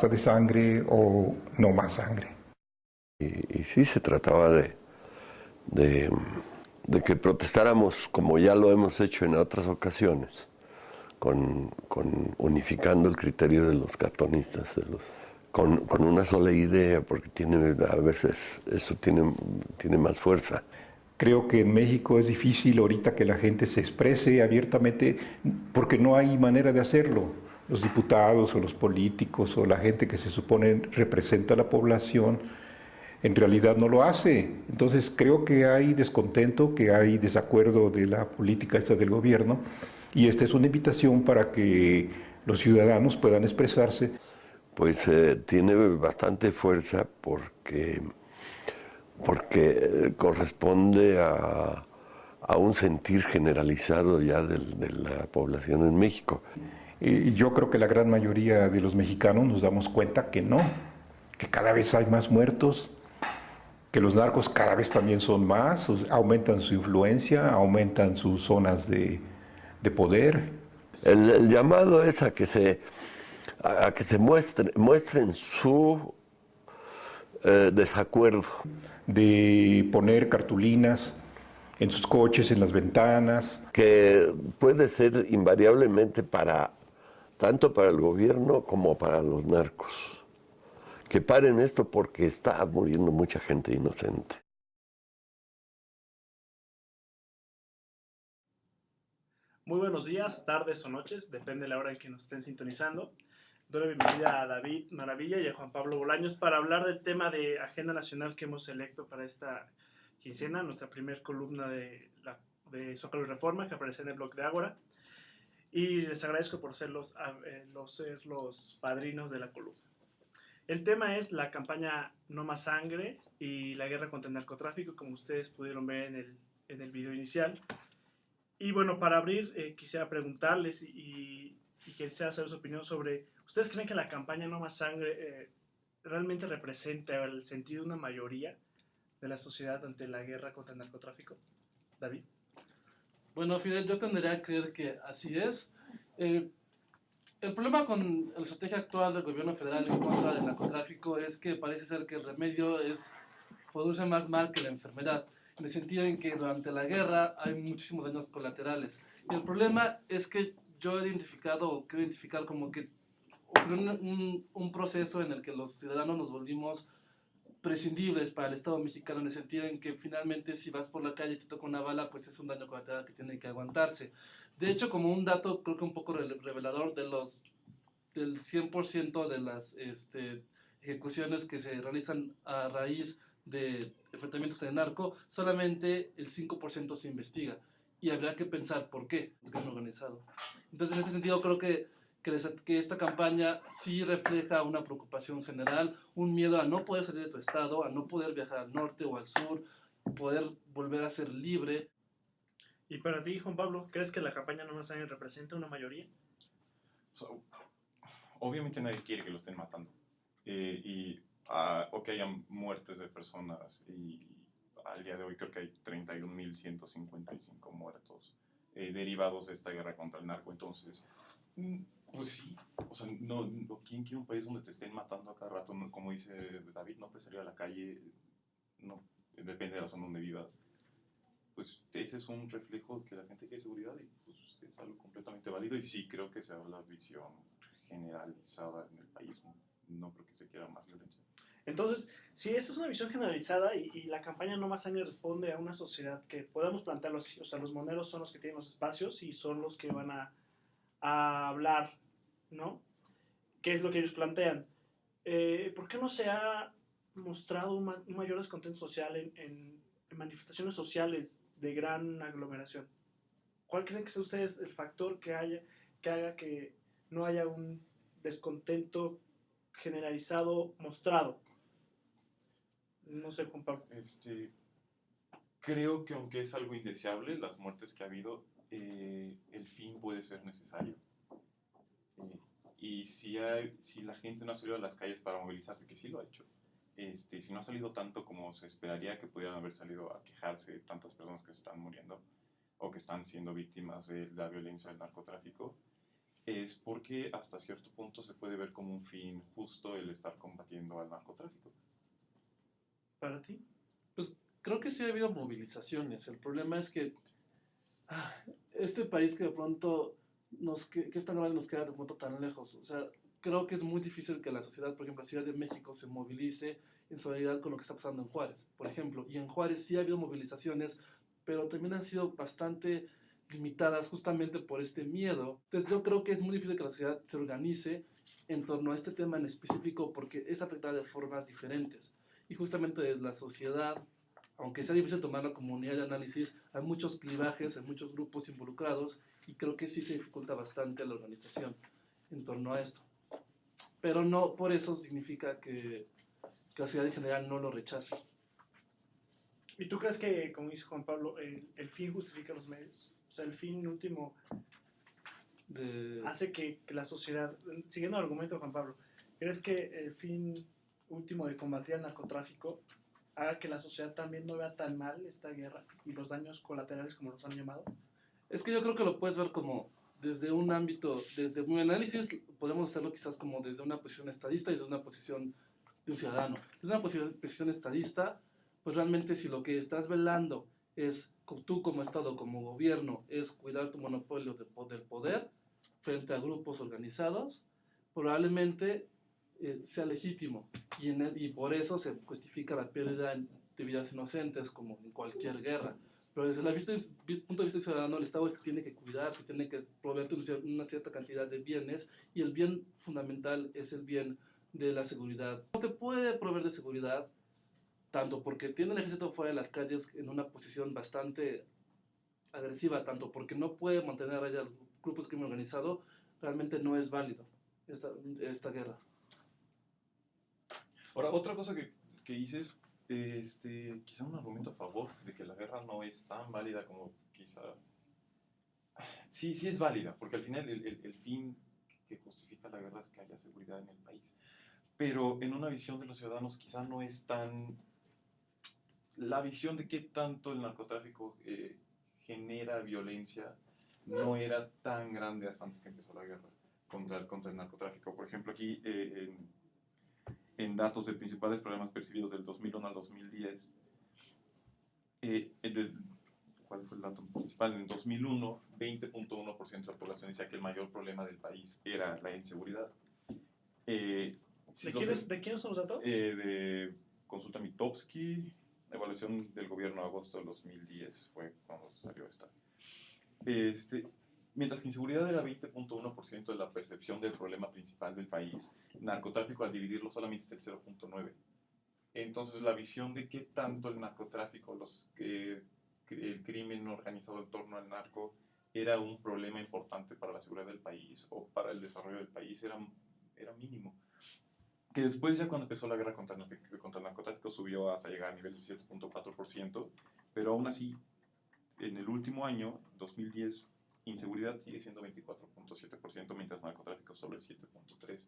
basta de sangre o no más sangre. Y sí se trataba de, de que protestáramos como ya lo hemos hecho en otras ocasiones, con unificando el criterio de los cartonistas, con una sola idea, porque a veces eso tiene más fuerza. Creo que en México es difícil ahorita que la gente se exprese abiertamente porque no hay manera de hacerlo. Los diputados o los políticos o la gente que se supone representa a la población en realidad no lo hace. Entonces creo que hay descontento, que hay desacuerdo de la política esta del gobierno y esta es una invitación para que los ciudadanos puedan expresarse. Pues tiene bastante fuerza porque corresponde a un sentir generalizado ya de la población en México. Y yo creo que la gran mayoría de los mexicanos nos damos cuenta que no, que cada vez hay más muertos, que los narcos cada vez también son más, aumentan su influencia, aumentan sus zonas de poder. El llamado es a que se muestren su desacuerdo. De poner cartulinas en sus coches, en las ventanas. Que puede ser invariablemente tanto para el gobierno como para los narcos. Que paren esto porque está muriendo mucha gente inocente. Muy buenos días, tardes o noches, depende de la hora en que nos estén sintonizando. Doy la bienvenida a David Maravilla y a Juan Pablo Bolaños para hablar del tema de Agenda Nacional que hemos electo para esta quincena, nuestra primer columna de Zócalo y Reforma que aparece en el blog de Ágora. Y les agradezco por ser los padrinos de la columna. El tema es la campaña No Más Sangre y la guerra contra el narcotráfico, como ustedes pudieron ver en el video inicial. Y bueno, para abrir, quisiera preguntarles y quisiera saber su opinión sobre, ¿ustedes creen que la campaña No Más Sangre realmente representa el sentido de una mayoría de la sociedad ante la guerra contra el narcotráfico? David. Bueno, Fidel, yo tendría a creer que así es. El problema con la estrategia actual del gobierno federal en contra del narcotráfico es que parece ser que el remedio produce más mal que la enfermedad, en el sentido en que durante la guerra hay muchísimos daños colaterales. Y el problema es que yo he identificado, o quiero identificar como que ocurrió un proceso en el que los ciudadanos nos volvimos prescindibles para el Estado mexicano, en el sentido en que finalmente si vas por la calle y te toca una bala, pues es un daño colateral que tiene que aguantarse. De hecho, como un dato creo que un poco revelador, del 100% de las ejecuciones que se realizan a raíz de enfrentamientos con el narco, solamente el 5% se investiga. Y habría que pensar por qué, el crimen organizado. Entonces, en ese sentido, creo que esta campaña sí refleja una preocupación general, un miedo a no poder salir de tu estado, a no poder viajar al norte o al sur, poder volver a ser libre. Y para ti, Juan Pablo, ¿crees que la campaña No Más Sangre representa una mayoría? Obviamente nadie quiere que lo estén matando. O que hayan muertes de personas. Y al día de hoy creo que hay 31.155 muertos derivados de esta guerra contra el narco. Entonces, pues sí. O sea, ¿quién quiere un país donde te estén matando a cada rato? No, como dice David, no puedes salir a la calle. No, depende de la zona donde vivas. Pues ese es un reflejo de que la gente quiere seguridad y pues es algo completamente válido. Y sí creo que se da la visión generalizada en el país. No creo que se quiera más violencia. Entonces, si esa es una visión generalizada y la campaña No Más Sangre responde a una sociedad que podemos plantearlo así, o sea, los moneros son los que tienen los espacios y son los que van a hablar, ¿no? ¿Qué es lo que ellos plantean? ¿Por qué no se ha mostrado un mayor descontento social en manifestaciones sociales de gran aglomeración? ¿Cuál creen que sea ustedes el factor que haga que no haya un descontento generalizado mostrado? No sé, Juan Pablo. Creo que aunque es algo indeseable, las muertes que ha habido, el fin puede ser necesario. Y si la gente no ha salido a las calles para movilizarse, que sí lo ha hecho, si no ha salido tanto como se esperaría que pudieran haber salido a quejarse de tantas personas que se están muriendo o que están siendo víctimas de la violencia del narcotráfico, es porque hasta cierto punto se puede ver como un fin justo el estar combatiendo al narcotráfico. ¿Para ti? Pues creo que sí ha habido movilizaciones. El problema es que este país que de pronto que es tan grande nos queda de pronto tan lejos. O sea, creo que es muy difícil que la sociedad, por ejemplo, la Ciudad de México se movilice en solidaridad con lo que está pasando en Juárez, por ejemplo. Y en Juárez sí ha habido movilizaciones, pero también han sido bastante limitadas justamente por este miedo. Entonces yo creo que es muy difícil que la sociedad se organice en torno a este tema en específico porque es afectada de formas diferentes. Y justamente de la sociedad, aunque sea difícil tomar la comunidad de análisis, hay muchos clivajes, hay muchos grupos involucrados y creo que sí se dificulta bastante la organización en torno a esto. Pero no por eso significa que la sociedad en general no lo rechace. ¿Y tú crees que, como dice Juan Pablo, el fin justifica los medios? O sea, el fin último hace que la sociedad, siguiendo el argumento de Juan Pablo, ¿crees que el fin último de combatir el narcotráfico haga que la sociedad también no vea tan mal esta guerra y los daños colaterales como los han llamado? Es que yo creo que lo puedes ver como desde un ámbito, desde un análisis, podemos hacerlo quizás como desde una posición estadista y desde una posición de un ciudadano. Desde una posición estadista, pues realmente si lo que estás velando es tú como Estado, como gobierno, es cuidar tu monopolio del poder frente a grupos organizados, probablemente sea legítimo y por eso se justifica la pérdida de vidas inocentes como en cualquier guerra. Pero desde el punto de vista ciudadano, el Estado tiene que cuidar, que tiene que proveerte una cierta cantidad de bienes y el bien fundamental es el bien de la seguridad. No te puede proveer de seguridad tanto porque tiene el ejército fuera de las calles en una posición bastante agresiva, tanto porque no puede mantener allá los grupos de crimen organizado, realmente no es válido esta guerra. Ahora, otra cosa que dices, quizá un argumento a favor de que la guerra no es tan válida como quizá... Sí, sí es válida, porque al final el fin que justifica la guerra es que haya seguridad en el país. Pero en una visión de los ciudadanos quizá no es tan... La visión de qué tanto el narcotráfico genera violencia no era tan grande hasta antes que empezó la guerra contra el narcotráfico. Por ejemplo, aquí en datos de principales problemas percibidos del 2001 al 2010, ¿cuál fue el dato principal? En 2001, 20.1% de la población decía que el mayor problema del país era la inseguridad. ¿De quiénes son los datos? De Consulta Mitofsky, evaluación del gobierno de agosto del 2010 fue cuando salió esta. Mientras que inseguridad era 20.1% de la percepción del problema principal del país, narcotráfico al dividirlo solamente es el 0.9%. Entonces la visión de qué tanto el narcotráfico, el crimen organizado en torno al narco era un problema importante para la seguridad del país o para el desarrollo del país era mínimo. Que después ya cuando empezó la guerra contra el narcotráfico subió hasta llegar a niveles de 7.4%, pero aún así en el último año, 2010, inseguridad sigue siendo 24.7%, mientras narcotráfico sobre el 7.3%.